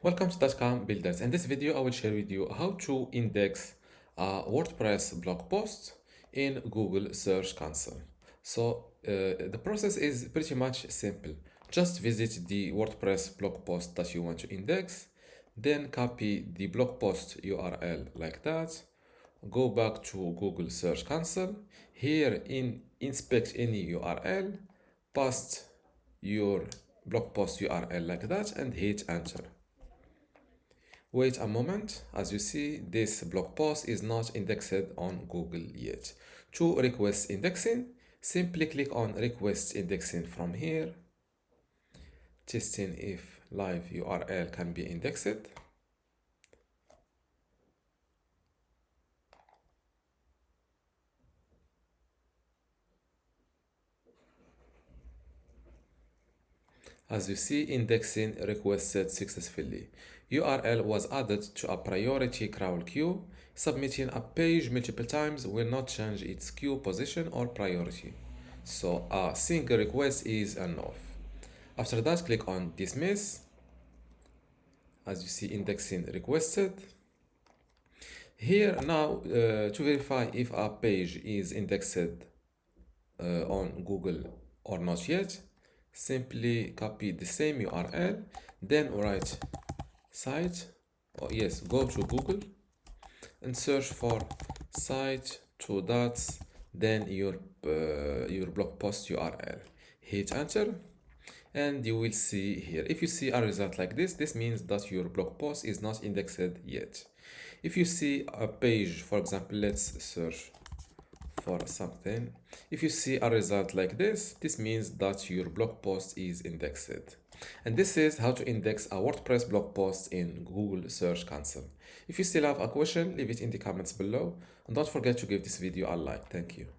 Welcome to dotcom.builders. In this video, I will share with you how to index a WordPress blog post in Google Search Console. The process is pretty much simple. Just visit the WordPress blog post that you want to index, then copy the blog post URL like that. Go back to Google Search Console. Here inspect any URL, paste your blog post URL like that and hit enter. Wait a moment. As you see, this blog post is not indexed on Google yet. To request indexing, simply click on request indexing from here, testing if live URL can be indexed. As you see, indexing requested successfully. URL was added to a priority crawl queue. Submitting a page multiple times will not change its queue position or priority. So a single request is enough. After that, click on dismiss. As you see, indexing requested. Here now, to verify if a page is indexed on Google or not yet, simply copy the same URL, then write site, go to Google and search for site two dots, then your blog post URL. Hit enter and you will see here. If you see a result like this means that your blog post is not indexed yet. If you see a page, for example, let's search for something. If you see a result like this means that your blog post is indexed. And this is how to index a WordPress blog post in Google Search Console. If you still have a question, leave it in the comments below. And don't forget to give this video a like. Thank you.